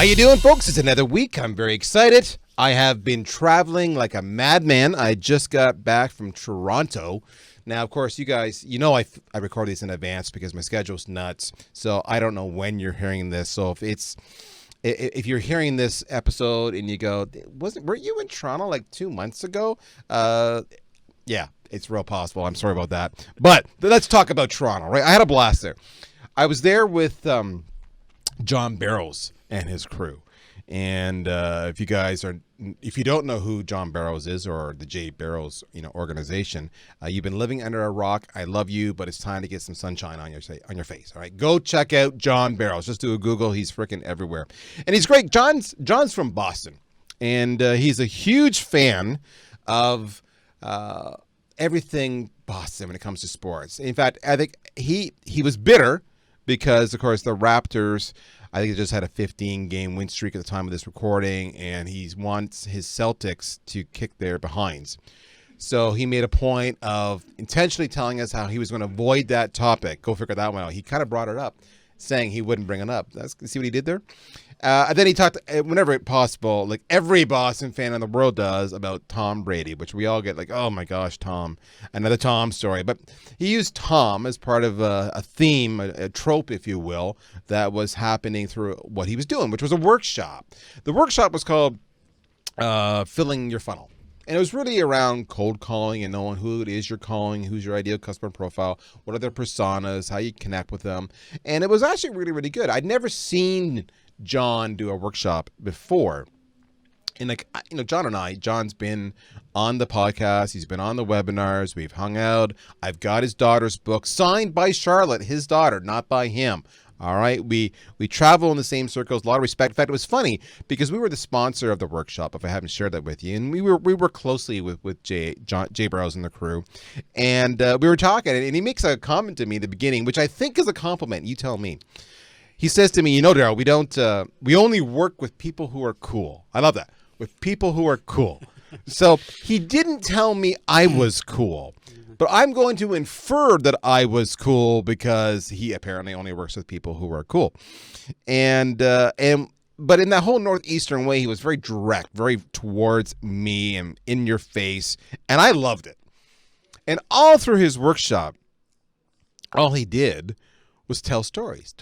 How you doing, folks? It's another week. I'm very excited. I have been traveling like a madman. I just got back from Toronto. Now, of course, you guys, you know I record these in advance because my schedule's nuts. So I don't know when you're hearing this. So if you're hearing this episode and you go, weren't you in Toronto like 2 months ago? Yeah, it's real possible. I'm sorry about that. But let's talk about Toronto, right? I had a blast there. I was there with John Barrows and his crew. And if you don't know who John Barrows is or the J Barrows, organization, you've been living under a rock. I love you, but it's time to get some sunshine on your face. All right, go check out John Barrows. Just do a Google. He's freaking everywhere, and he's great. John's from Boston, and he's a huge fan of everything Boston when it comes to sports. In fact, I think he was bitter because, of course, the Raptors, I think they just had a 15-game win streak at the time of this recording, and he wants his Celtics to kick their behinds. So he made a point of intentionally telling us how he was going to avoid that topic. Go figure that one out. He kind of brought it up, saying he wouldn't bring it up. See what he did there? And then he talked, whenever possible, like every Boston fan in the world does, about Tom Brady, which we all get like, oh my gosh, Tom, another Tom story. But he used Tom as part of a theme, a trope, if you will, that was happening through what he was doing, which was a workshop. The workshop was called Filling Your Funnel. And it was really around cold calling and knowing who it is you're calling, who's your ideal customer profile, what are their personas, how you connect with them. And it was actually really, really good. I'd never seen John do a workshop before. And John's been on the podcast. He's been on the webinars. We've hung out. I've got his daughter's book signed by Charlotte, his daughter, not by him. All right. We travel in the same circles, a lot of respect. In fact, it was funny because we were the sponsor of the workshop, if I haven't shared that with you. And we work closely with Jay Barrows and the crew. And we were talking, and he makes a comment to me at the beginning, which I think is a compliment. You tell me. He says to me, Daryl, we only work with people who are cool. I love that. With people who are cool. So he didn't tell me I was cool, but I'm going to infer that I was cool because he apparently only works with people who are cool. But in that whole Northeastern way, he was very direct, very towards me and in your face. And I loved it. And all through his workshop, all he did was tell stories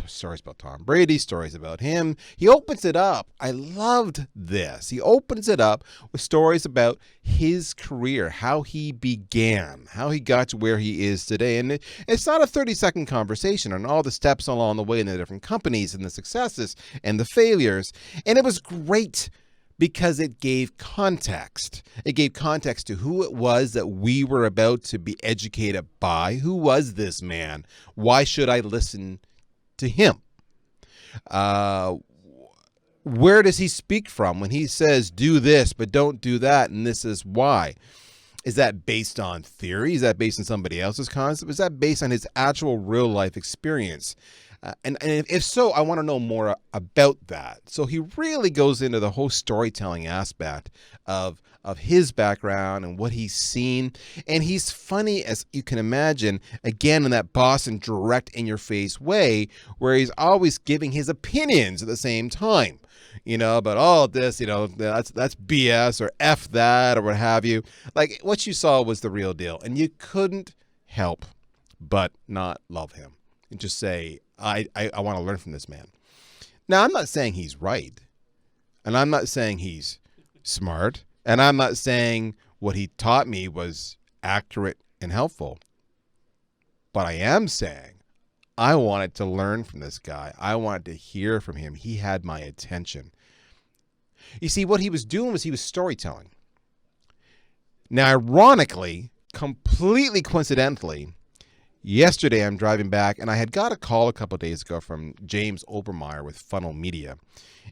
about Tom Brady, stories about him. He opens it up. I loved this. He opens it up with stories about his career, how he began, how he got to where he is today. And it's not a 30-second conversation on all the steps along the way in the different companies and the successes and the failures. And it was great because it gave context. It gave context to who it was that we were about to be educated by. Who was this man? Why should I listen to him? Where does he speak from when he says, do this, but don't do that, and this is why? Is that based on theory? Is that based on somebody else's concept? Is that based on his actual real-life experience? And if so, I want to know more about that. So he really goes into the whole storytelling aspect of his background and what he's seen. And he's funny, as you can imagine, again, in that Boston direct in-your-face way, where he's always giving his opinions at the same time. About all this, that's BS or F that or what have you. Like, what you saw was the real deal. And you couldn't help but not love him and just say, I want to learn from this man. Now, I'm not saying he's right, and I'm not saying he's smart, and I'm not saying what he taught me was accurate and helpful. But I am saying I wanted to learn from this guy. I wanted to hear from him. He had my attention. You see, what he was doing was he was storytelling. Now, ironically, completely coincidentally, yesterday, I'm driving back, and I had got a call a couple of days ago from James Obermeyer with Funnel Media.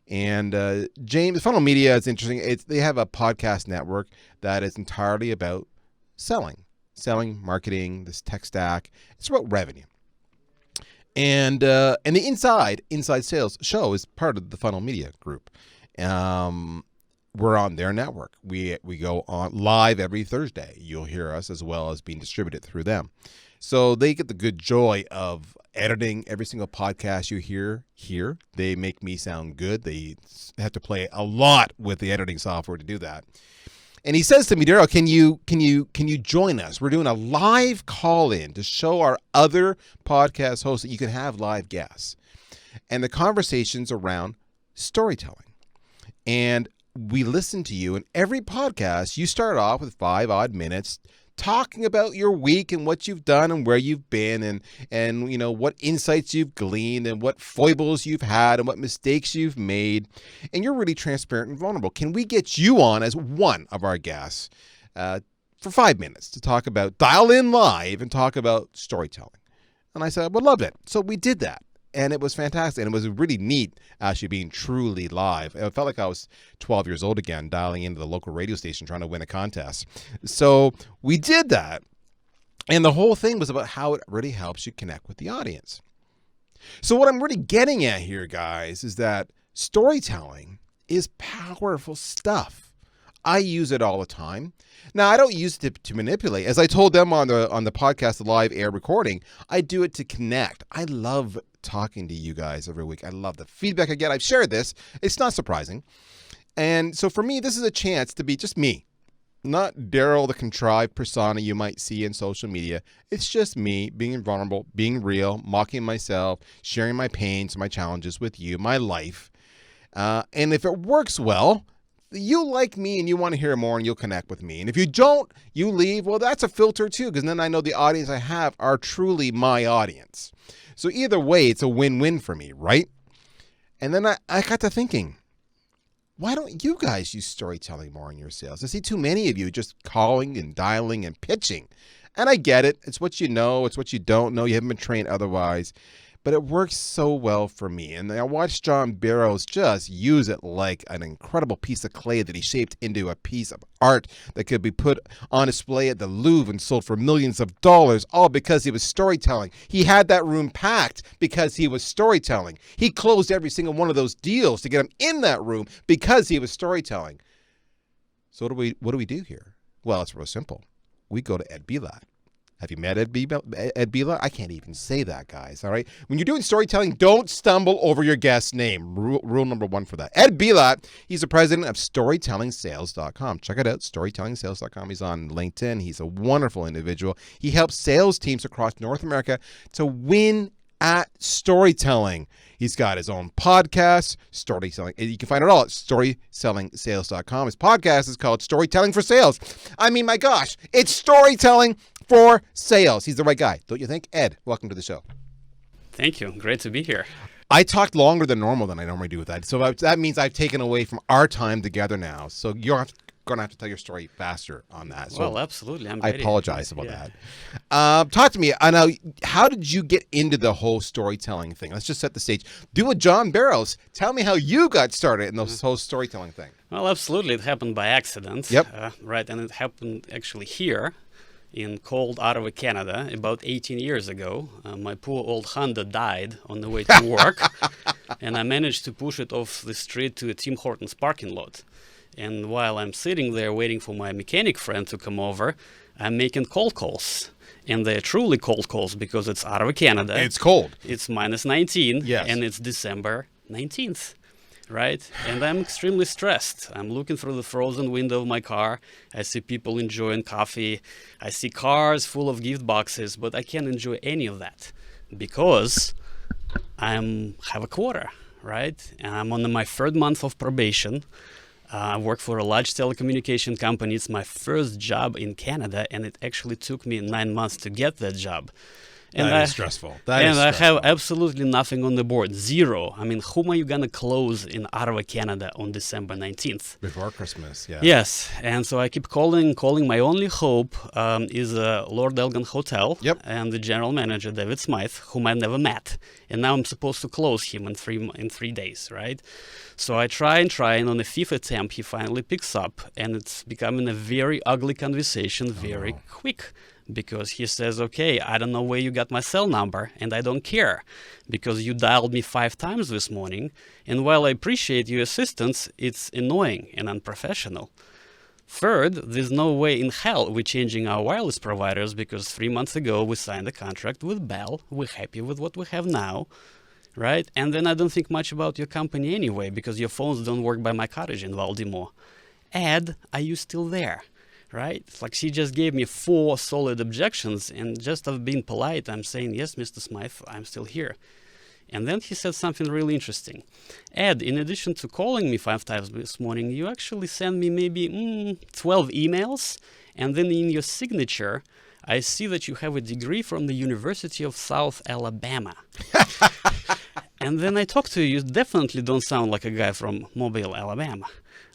And Funnel Media is interesting. They have a podcast network that is entirely about selling, marketing, this tech stack. It's about revenue. And the Inside Sales show is part of the Funnel Media group. We're on their network. We go on live every Thursday. You'll hear us as well as being distributed through them. So they get the good joy of editing every single podcast you hear here. They make me sound good. They have to play a lot with the editing software to do that. And he says to me, Daryl, can you join us? We're doing a live call-in to show our other podcast hosts that you can have live guests. And the conversation's around storytelling. And we listen to you. In every podcast, you start off with 5 odd minutes talking about your week and what you've done and where you've been and you know what insights you've gleaned and what foibles you've had and what mistakes you've made. And you're really transparent and vulnerable. Can we get you on as one of our guests for 5 minutes to talk about, dial in live and talk about storytelling? And I said, I would love it. So we did that. And it was fantastic. And it was really neat actually being truly live. It felt like I was 12 years old again, dialing into the local radio station trying to win a contest. So we did that. And the whole thing was about how it really helps you connect with the audience. So what I'm really getting at here, guys, is that storytelling is powerful stuff. I use it all the time. Now, I don't use it to manipulate. As I told them on the podcast, the live air recording, I do it to connect. I love talking to you guys every week. I love the feedback I get. I've shared this. It's not surprising. And so for me, this is a chance to be just me, not Daryl, the contrived persona you might see in social media. It's just me being vulnerable, being real, mocking myself, sharing my pains, my challenges with you, my life. And if it works well, you like me and you want to hear more and you'll connect with me. And if you don't, you leave. Well, that's a filter too, because then I know the audience I have are truly my audience. So either way, it's a win-win for me, right? And then I got to thinking, why don't you guys use storytelling more in your sales? I see too many of you just calling and dialing and pitching. And I get it. It's what you know. It's what you don't know. You haven't been trained otherwise. But it works so well for me. And I watched John Barrows just use it like an incredible piece of clay that he shaped into a piece of art that could be put on display at the Louvre and sold for millions of dollars, all because he was storytelling. He had that room packed because he was storytelling. He closed every single one of those deals to get him in that room because he was storytelling. So what do we do here? Well, it's real simple. We go to Ed Bilat. Have you met Ed Bilat? I can't even say that, guys, all right? When you're doing storytelling, don't stumble over your guest's name. Rule number 1 for that. Ed Bilat, he's the president of StorytellingSales.com. Check it out, StorytellingSales.com. He's on LinkedIn. He's a wonderful individual. He helps sales teams across North America to win at storytelling. He's got his own podcast, Storytelling. You can find it all at StorytellingSales.com. His podcast is called Storytelling for Sales. I mean, my gosh, it's storytelling for sales. He's the right guy, don't you think? Ed, welcome to the show. Thank you. Great to be here. I talked longer than normal than I normally do with that. So that means I've taken away from our time together now. So you're going to have to tell your story faster on that. So well, absolutely. I apologize about that. Talk to me. Now, how did you get into the whole storytelling thing? Let's just set the stage. Do a John Barrows. Tell me how you got started in this whole storytelling thing. Well, absolutely. It happened by accident. Yep. Right. And it happened actually here in cold Ottawa, Canada, about 18 years ago. My poor old Honda died on the way to work, and I managed to push it off the street to a Tim Hortons parking lot. And while I'm sitting there waiting for my mechanic friend to come over, I'm making cold calls. And they're truly cold calls because it's Ottawa, Canada. It's cold. It's minus 19, yes. And it's December 19th. Right? And I'm extremely stressed. I'm looking through the frozen window of my car. I see people enjoying coffee. I see cars full of gift boxes, but I can't enjoy any of that because have a quota, right? And I'm on my 3rd month of probation. I work for a large telecommunication company. It's my first job in Canada, and it actually took me 9 months to get that job. And that is stressful. I have absolutely nothing on the board. Zero. I mean, whom are you going to close in Ottawa, Canada on December 19th? Before Christmas, yeah. Yes. And so I keep calling. My only hope is Lord Elgin Hotel. Yep. And the general manager, David Smythe, whom I never met. And now I'm supposed to close him in 3 days, right? So I try, and on the 5th attempt, he finally picks up. And it's becoming a very ugly conversation very quick. Because he says, okay, I don't know where you got my cell number, and I don't care, because you dialed me 5 times this morning, and while I appreciate your assistance, it's annoying and unprofessional. Third, there's no way in hell we're changing our wireless providers because 3 months ago we signed a contract with Bell. We're happy with what we have now, right? And then I don't think much about your company anyway because your phones don't work by my cottage in Valdemar. Ed, are you still there? Right? It's like she just gave me 4 solid objections, and just of being polite, I'm saying, yes, Mr. Smythe, I'm still here. And then he said something really interesting. Ed, in addition to calling me 5 times this morning, you actually sent me maybe 12 emails, and then in your signature, I see that you have a degree from the University of South Alabama. And then I talked to you, you definitely don't sound like a guy from Mobile, Alabama.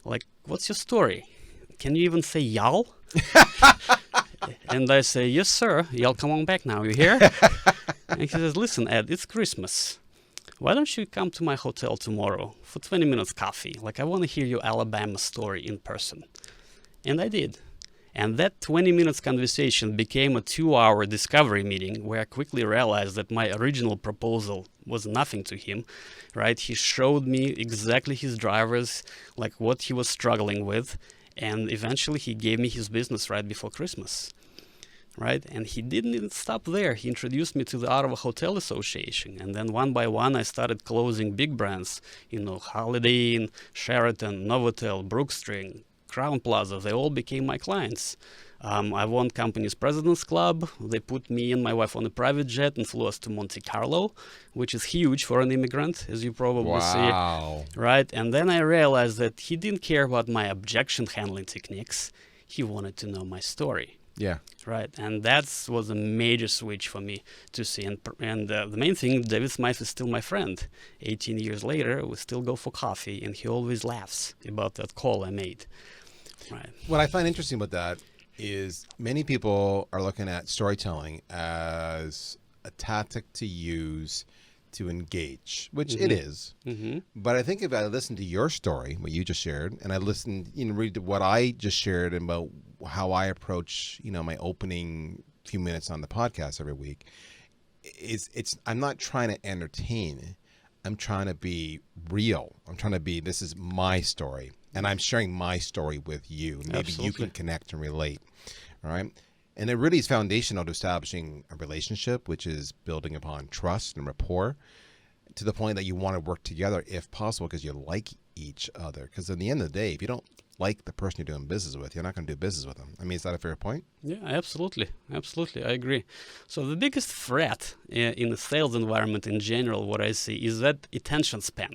Like, what's your story? Can you even say y'all? And I say, yes, sir. Y'all come on back now. You hear? And he says, listen, Ed, it's Christmas. Why don't you come to my hotel tomorrow for 20 minutes coffee? Like, I want to hear your Alabama story in person. And I did. And that 20 minutes conversation became a 2-hour discovery meeting where I quickly realized that my original proposal was nothing to him, right? He showed me exactly his drivers, like what he was struggling with. And eventually he gave me his business right before Christmas, right? And he didn't even stop there. He introduced me to the Ottawa Hotel Association. And then one by one, I started closing big brands, Holiday Inn, Sheraton, Novotel, Brookstring, Crown Plaza. They all became my clients. I won company's President's Club. They put me and my wife on a private jet and flew us to Monte Carlo, which is huge for an immigrant, as you probably see. Right? And then I realized that he didn't care about my objection handling techniques. He wanted to know my story. Yeah. Right. And that was a major switch for me to see. And the main thing, David Smythe is still my friend. 18 years later, we still go for coffee, and he always laughs about that call I made. Right. What I find interesting about that is many people are looking at storytelling as a tactic to use to engage, which it is. But I think if I listen to your story, what you just shared, and I listened, read what I just shared about how I approach, my opening few minutes on the podcast every week, I'm not trying to entertain. I'm trying to be real. This is my story. And I'm sharing my story with you. Maybe Absolutely. You can connect and relate. All right. And it really is foundational to establishing a relationship, which is building upon trust and rapport to the point that you want to work together if possible because you like each other. Because at the end of the day, if you don't like the person you're doing business with, you're not going to do business with them. I mean, is that a fair point? Yeah, absolutely. Absolutely. I agree. So the biggest threat in the sales environment in general, what I see, is that attention span.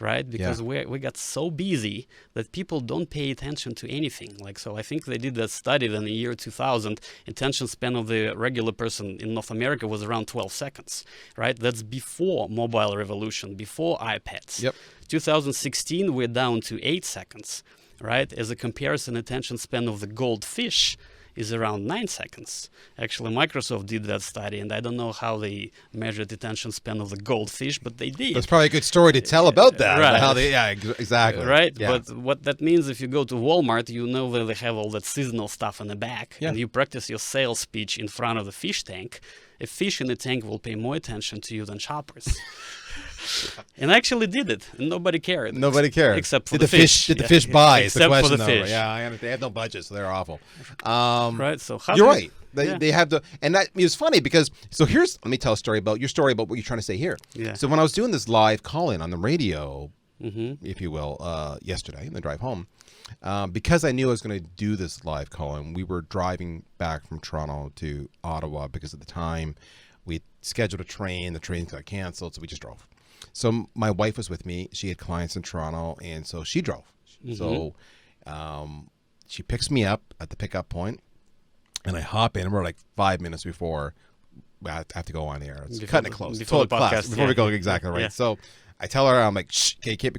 Right? Because we got so busy that people don't pay attention to anything. So I think they did that study that in the year 2000, attention span of the regular person in North America was around 12 seconds, right? That's before mobile revolution, before iPads. Yep. 2016, we're down to 8 seconds, right? As a comparison, attention span of the goldfish is around 9 seconds. Actually, Microsoft did that study, and I don't know how they measured the attention span of the goldfish, but they did. That's probably a good story to tell about that. Right. Exactly. Right? Yeah. But what that means, if you go to Walmart, you know that they have all that seasonal stuff in the back, and you practice your sales speech in front of the fish tank. A fish in the tank will pay more attention to you than shoppers. And I actually did it, and nobody cared. Nobody cared. Except for the fish. Did the fish buy? Is the Except question, for the fish. Yeah, I understand. They have no budget, so they're awful. Right. So how you're right. They have the, and that is funny because let me tell a story about your story about what you're trying to say here. Yeah. So when I was doing this live call-in on the radio, if you will, yesterday on the drive home, because I knew I was going to do this live call-in, we were driving back from Toronto to Ottawa because at the time we scheduled a train. The train got canceled, so we just drove. So my wife was with me. She had clients in Toronto, and so she drove. So she picks me up at the pickup point, and I hop in. And we're like 5 minutes before I have to go on the air. It's cutting it close. Before the podcast. Before we go, exactly right. Yeah. So I tell her, I'm like, shh, okay,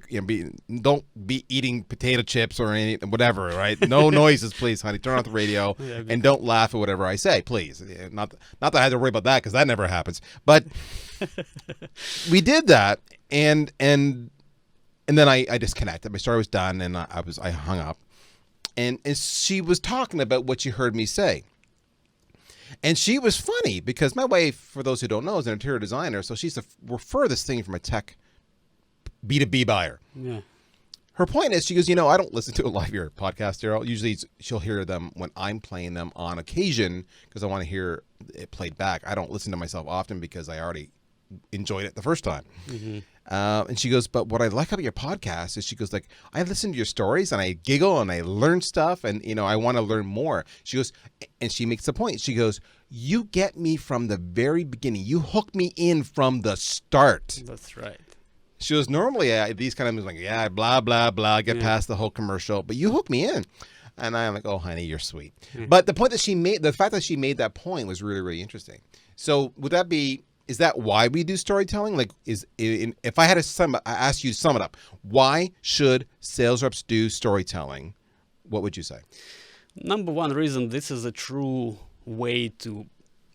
don't be eating potato chips or anything, whatever, right? No noises, please, honey. Turn off the radio and don't laugh at whatever I say, please. Not that I had to worry about that because that never happens. But we did that, and then I disconnected. My story was done, and I hung up. And she was talking about what she heard me say. And she was funny because my wife, for those who don't know, is an interior designer. So she's the furthest thing from a tech B2B buyer. Yeah. Her point is, she goes, I don't listen to a lot of your podcast, Daryl. Usually she'll hear them when I'm playing them on occasion because I want to hear it played back. I don't listen to myself often because I already enjoyed it the first time. Mm-hmm. And she goes, but what I like about your podcast is, she goes, like, I listen to your stories and I giggle and I learn stuff and, I want to learn more. She goes, and she makes the point. She goes, you get me from the very beginning. You hook me in from the start. That's right. She goes, normally these kind of movies, like, yeah, blah, blah, blah, get past the whole commercial, but you hook me in. And I'm like, oh, honey, you're sweet. Mm-hmm. But the point that she made, the fact that she made that point was really, really interesting. So would that be, is that why we do storytelling? Like, if I had to ask you to sum it up, why should sales reps do storytelling? What would you say? Number one reason, this is a true way to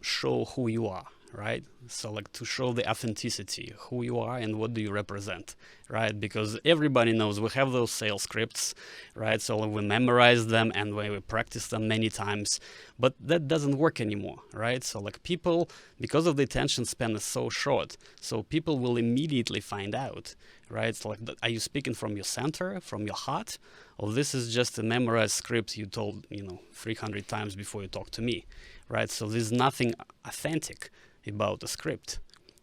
show who you are, right? So like to show the authenticity, who you are and what do you represent, right? Because everybody knows we have those sales scripts, right? So we memorize them and we practice them many times, but that doesn't work anymore, right? So like people, because of the attention span is so short, so people will immediately find out, right? So like, are you speaking from your center, from your heart, or this is just a memorized script you told, 300 times before you talk to me, right? So there's nothing authentic about the script,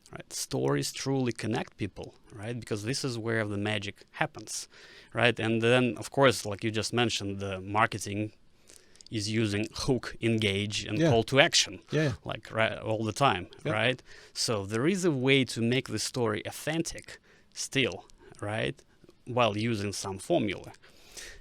right? Stories truly connect people, right? Because this is where the magic happens, right? And then, of course, like you just mentioned, the marketing is using hook, engage, and call to action, like right all the time, right? So there is a way to make the story authentic still, right? While using some formula.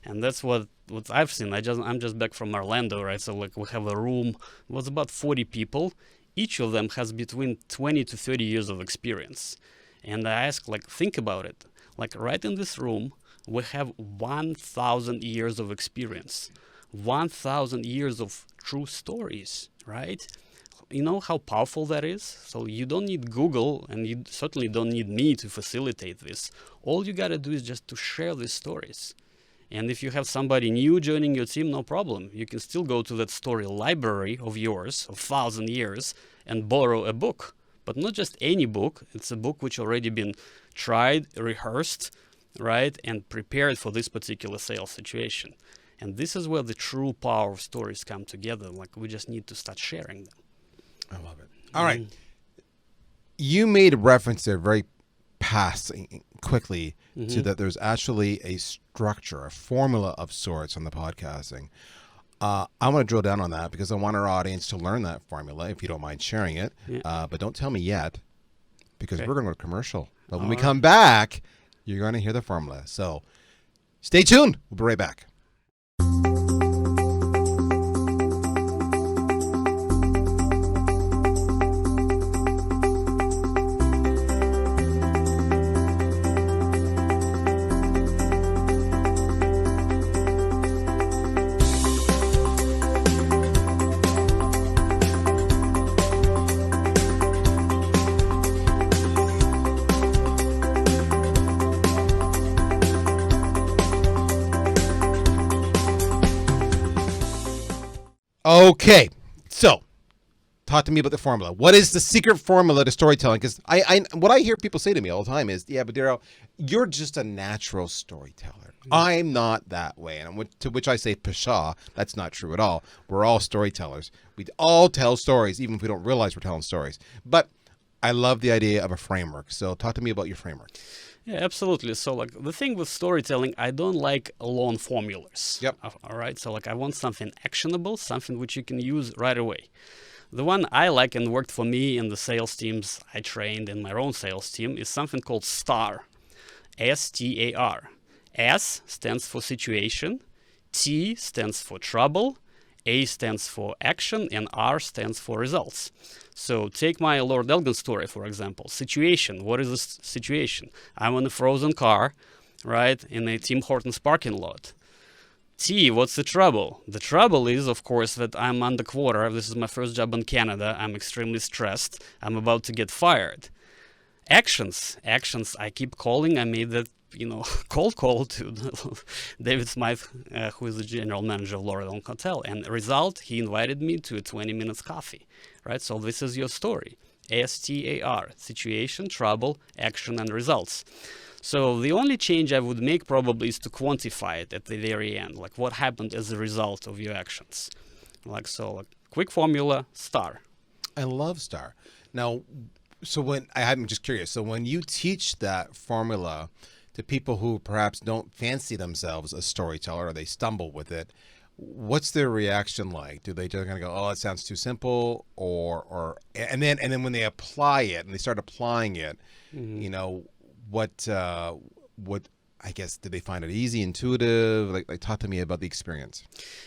And that's what I've seen. I'm just back from Orlando, right? So like we have a room, it was about 40 people. Each of them has between 20 to 30 years of experience. And I ask, like, think about it. Like right in this room, we have 1,000 years of experience, 1,000 years of true stories, right? You know how powerful that is? So you don't need Google, and you certainly don't need me to facilitate this. All you gotta do is just to share these stories. And if you have somebody new joining your team, no problem. You can still go to that story library of yours, of 1,000 years, and borrow a book. But not just any book. It's a book which already been tried, rehearsed, right, and prepared for this particular sales situation. And this is where the true power of stories come together. Like, we just need to start sharing them. I love it. All right. You made a reference there very quickly to that there's actually a structure, a formula of sorts on the podcasting. I want to drill down on that because I want our audience to learn that formula, if you don't mind sharing it. But don't tell me yet because we're going to go to commercial. But when we come back, you're going to hear the formula. So stay tuned. We'll be right back. Okay, so talk to me about the formula. What is the secret formula to storytelling? Because what I hear people say to me all the time is, yeah, but Daryl, you're just a natural storyteller. I'm not that way. And to which I say, pshaw, that's not true at all. We're all storytellers. We all tell stories, even if we don't realize we're telling stories. But I love the idea of a framework. So talk to me about your framework. Yeah, absolutely. So like the thing with storytelling, I don't like long formulas. Yep. All right. So like I want something actionable, something which you can use right away. The one I like and worked for me in the sales teams I trained in my own sales team is something called STAR. S-T-A-R. S stands for situation, T stands for trouble, A stands for action, and R stands for results. So take my Lord Elgin story, for example. Situation. What is the situation? I'm in a frozen car, right, in a Tim Hortons parking lot. T, what's the trouble? The trouble is, of course, that I'm underwater. This is my first job in Canada. I'm extremely stressed. I'm about to get fired. Actions. I keep calling. I made that cold call to David Smythe, who is the general manager of L'Oreal Hotel. And result, he invited me to a 20 minutes coffee, right? So this is your story. STAR, situation, trouble, action, and results. So the only change I would make probably is to quantify it at the very end, like what happened as a result of your actions. Like quick formula, star. I love star. Now, I'm just curious. So when you teach that formula to people who perhaps don't fancy themselves a storyteller or they stumble with it, what's their reaction like? Do they just kind of go, "Oh, it sounds too simple," and then when they apply it and they start applying it, you know, what I guess, did they find it easy, intuitive? Like talk to me about the experience.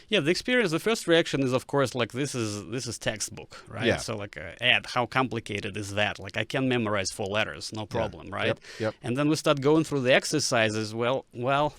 Yeah, the experience. The first reaction is, of course, like this is textbook, right? Yeah. So like, Ed, how complicated is that? Like I can memorize 4 letters, no problem, right? Yep. And then we start going through the exercises. Well,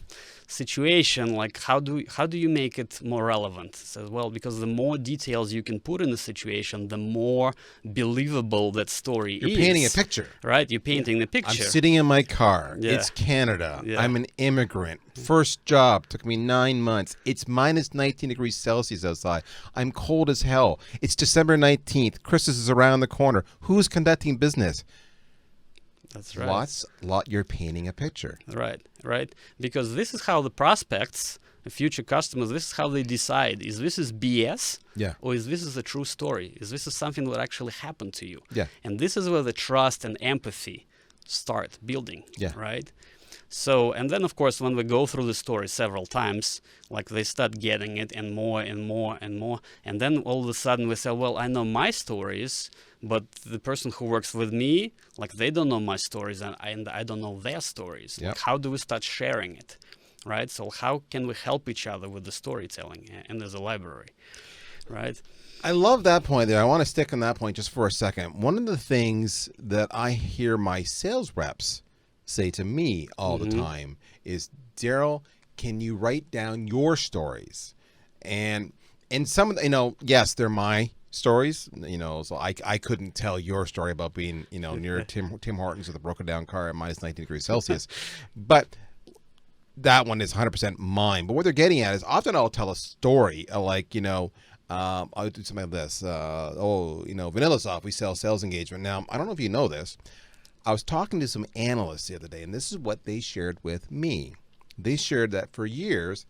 situation, like how do you make it more relevant? So, well, because the more details you can put in the situation, the more believable that story is. You're painting a picture. Right, you're painting the picture. I'm sitting in my car. Yeah. It's Canada. Yeah. I'm an immigrant. First job. Took me 9 months. It's minus 19 degrees Celsius outside. I'm cold as hell. It's December 19th. Christmas is around the corner. Who's conducting business? That's right. You're painting a picture. Right. Because this is how the prospects, the future customers, this is how they decide. Is this BS? Yeah. Or is this a true story? Is this something that actually happened to you? Yeah. And this is where the trust and empathy start building. Yeah. Right? So, and then of course, when we go through the story several times, like they start getting it and more and more and more. And then all of a sudden we say, well, I know my stories, but the person who works with me, like they don't know my stories and I don't know their stories. Yep. Like, how do we start sharing it? Right? So how can we help each other with the storytelling and as a library? Right? I love that point there. I want to stick on that point just for a second. One of the things that I hear my sales reps say to me all the time is, Daryl, can you write down your stories? And some of the, yes, they're my stories, so I couldn't tell your story about being, near Tim Hortons with a broken down car at minus 19 degrees Celsius. But that one is 100% mine. But what they're getting at is often I'll tell a story like, I'll do something like this. VanillaSoft, we sell sales engagement. Now, I don't know if you know this. I was talking to some analysts the other day, and this is what they shared with me. They shared that for years,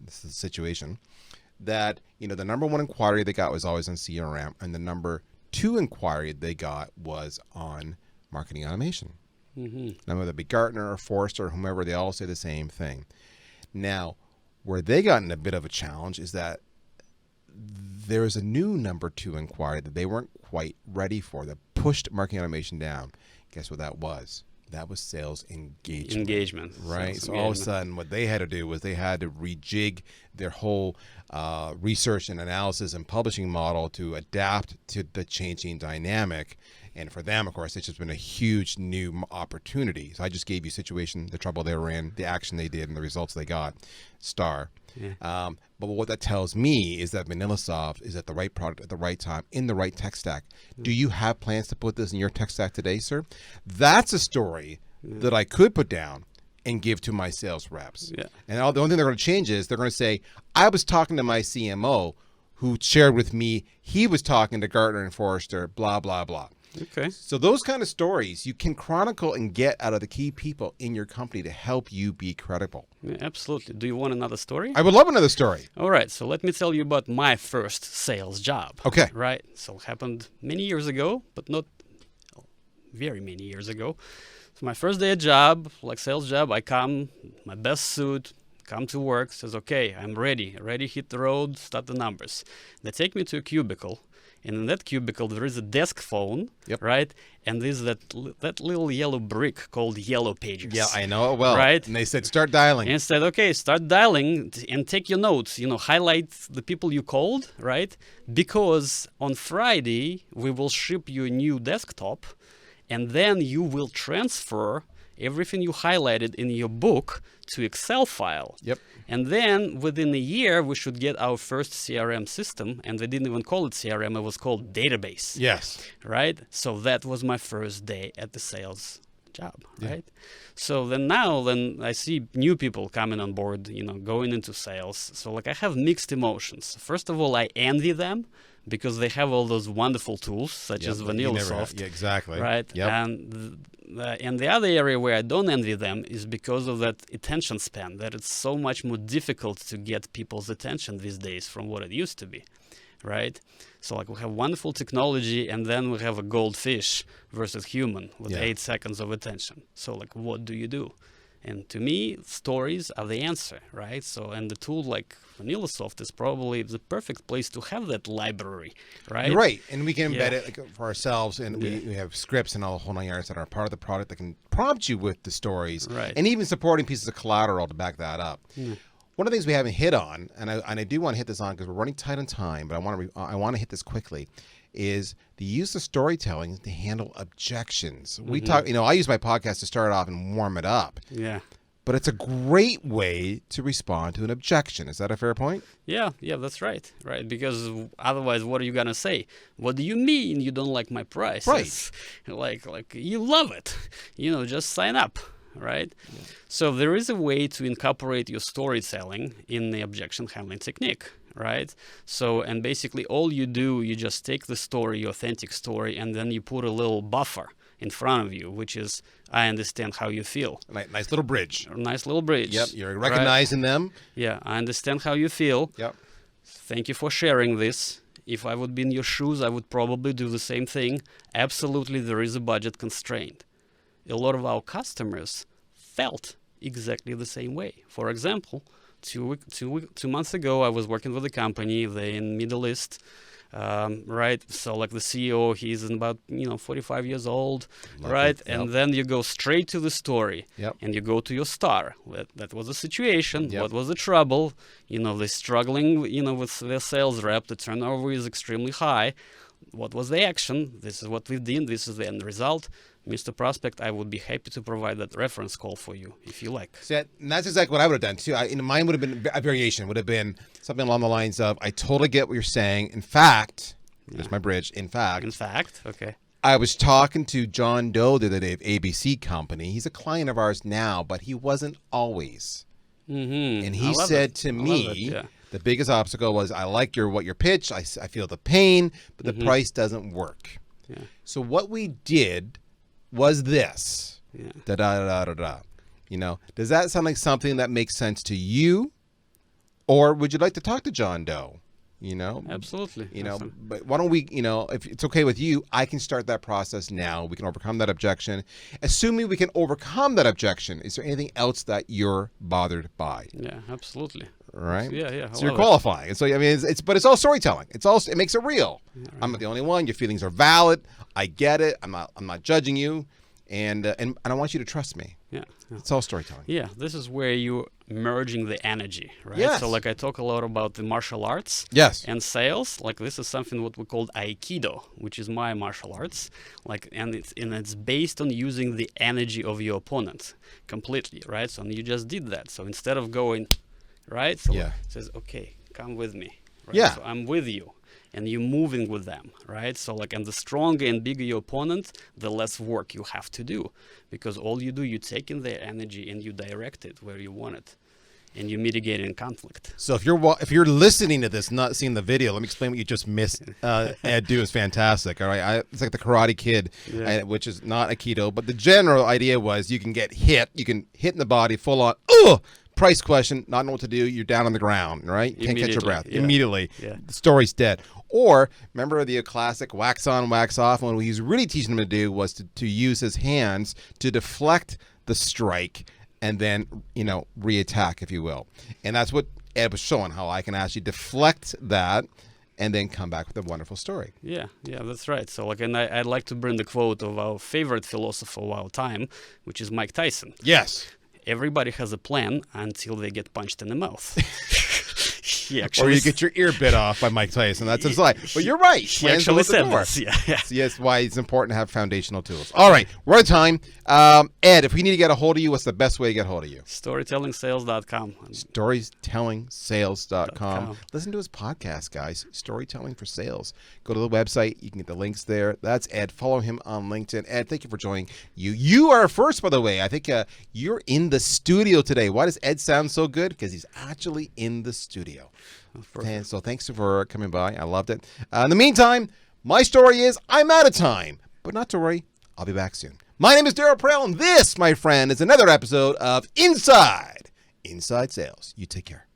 this is the situation, that the number 1 inquiry they got was always on CRM, and the number 2 inquiry they got was on marketing automation. Now, whether it be Gartner or Forrester or whomever, they all say the same thing. Now, where they got in a bit of a challenge is that there is a new number 2 inquiry that they weren't quite ready for that pushed marketing automation down. Guess what that was? That was sales engagement. Right. So all of a sudden, what they had to do was they had to rejig their whole research and analysis and publishing model to adapt to the changing dynamic. And for them, of course, it's just been a huge new opportunity. So I just gave you situation, the trouble they were in, the action they did, and the results they got. Star. Yeah. But what that tells me is that VanillaSoft is at the right product at the right time in the right tech stack. Do you have plans to put this in your tech stack today, sir? That's a story that I could put down and give to my sales reps. Yeah. And the only thing they're going to change is they're going to say, I was talking to my CMO who shared with me he was talking to Gartner and Forrester, blah, blah, blah. Okay. So those kind of stories you can chronicle and get out of the key people in your company to help you be credible. Yeah, absolutely. Do you want another story? I would love another story. All right. So let me tell you about my first sales job. Okay. Right. So it happened many years ago, but not very many years ago. So my first day at job, like sales job, I come, my best suit, come to work, says, okay, I'm ready, hit the road, start the numbers. They take me to a cubicle. And in that cubicle, there is a desk phone, right? And there's that little yellow brick called Yellow Pages. Yeah, I know it well. Right? And they said, start dialing. And said, okay, start dialing and take your notes. Highlight the people you called, right? Because on Friday, we will ship you a new desktop, and then you will transfer everything you highlighted in your book to Excel file. Yep. And then within a year, we should get our first CRM system. And they didn't even call it CRM. It was called database. Yes. Right? So that was my first day at the sales job. Right? So then I see new people coming on board, going into sales. So like I have mixed emotions. First of all, I envy them because they have all those wonderful tools such as VanillaSoft. Yeah, exactly. Right? Yep. And and the other area where I don't envy them is because of that attention span, that it's so much more difficult to get people's attention these days from what it used to be, right? So like we have wonderful technology, and then we have a goldfish versus human with 8 seconds of attention. So like, what do you do? And to me, stories are the answer, right? So, and the tool like VanillaSoft is probably the perfect place to have that library, right? Right, and we can embed it like, for ourselves, and we have scripts and all the whole 9 yards that are part of the product that can prompt you with the stories, Right. and even supporting pieces of collateral to back that up. One of the things we haven't hit on, and I do want to hit this on because we're running tight on time, but I want to hit this quickly, is the use of storytelling to handle objections. We talk, I use my podcast to start off and warm it up. Yeah. But it's a great way to respond to an objection. Is that a fair point? Yeah, that's right. Right, because otherwise, what are you gonna say? What do you mean you don't like my prices? Right. Like you love it. Just sign up, right? Yeah. So there is a way to incorporate your storytelling in the objection handling technique, right? So, and basically all you do, you just take the story, your authentic story, and then you put a little buffer in front of you, which is, I understand how you feel. Nice little bridge. Nice little bridge. Yep, you're recognizing them. Yeah, I understand how you feel. Yep. Thank you for sharing this. If I would be in your shoes, I would probably do the same thing. Absolutely, there is a budget constraint. A lot of our customers felt exactly the same way. For example, two months ago, I was working with a company. They're in Middle East. Right, so like the CEO, he's about 45 years old, right? And then you go straight to the story, and you go to your star. That was the situation. What was the trouble? They're struggling, with their sales rep. The turnover is extremely high. What was the action? This is what we did. This is the end result. Mr. Prospect, I would be happy to provide that reference call for you if you like. See, and that's exactly what I would have done too. Mine would have been a variation. Would have been something along the lines of, "I totally get what you're saying. In fact, there's my bridge. In fact, okay. I was talking to John Doe the other day of ABC Company. He's a client of ours now, but he wasn't always. And he said to me, the biggest obstacle was, I like what your pitch. I feel the pain, but the price doesn't work. Yeah. So what we did was this. Da da da da da. Does that sound like something that makes sense to you, or would you like to talk to John Doe? Absolutely. But why don't we? If it's okay with you, I can start that process now. We can overcome that objection. Assuming we can overcome that objection, is there anything else that you're bothered by? Yeah, absolutely. Right. Yeah. So you're qualifying. And so it's all storytelling. It makes it real. Yeah, right. I'm not the only one. Your feelings are valid. I get it. I'm not judging you, and I want you to trust me. Yeah. It's all storytelling. Yeah, this is where you're merging the energy, right? Yes. So like I talk a lot about the martial arts. Yes. And sales. Like this is something what we call Aikido, which is my martial arts. And it's based on using the energy of your opponent completely, right? So you just did that. So instead of going, right? So it says, okay, come with me. Right? Yeah. So I'm with you. And you're moving with them, right? So and the stronger and bigger your opponent, the less work you have to do. Because all you do, you take in their energy and you direct it where you want it. And you mitigate in conflict. So if you're listening to this, not seeing the video, let me explain what you just missed. Ed do is fantastic. All right, it's like the Karate Kid, which is not Aikido, but the general idea was you can get hit, you can hit in the body full on. Price question, not know what to do, you're down on the ground, right? Can't catch your breath. Immediately. The story's dead. Or, remember the classic wax on, wax off, and what he's really teaching him to do was to use his hands to deflect the strike and then, reattack, if you will. And that's what Ed was showing, how I can actually deflect that and then come back with a wonderful story. Yeah, that's right. So, and I'd like to bring the quote of our favorite philosopher of our time, which is Mike Tyson. Yes. Everybody has a plan until they get punched in the mouth. Or you get your ear bit off by Mike Tyson. That's his life. But you're right. He actually said this. Yeah. So that's why it's important to have foundational tools. All right. We're out of time. Ed, if we need to get a hold of you, what's the best way to get a hold of you? StorytellingSales.com. StorytellingSales.com. Listen to his podcast, guys. Storytelling for Sales. Go to the website. You can get the links there. That's Ed. Follow him on LinkedIn. Ed, thank you for joining. You are first, by the way. I think you're in the studio today. Why does Ed sound so good? Because he's actually in the studio. And so thanks for coming by. I loved it. In the meantime, my story is I'm out of time. But not to worry. I'll be back soon. My name is Daryl Prell, and this, my friend, is another episode of Inside Sales. You take care.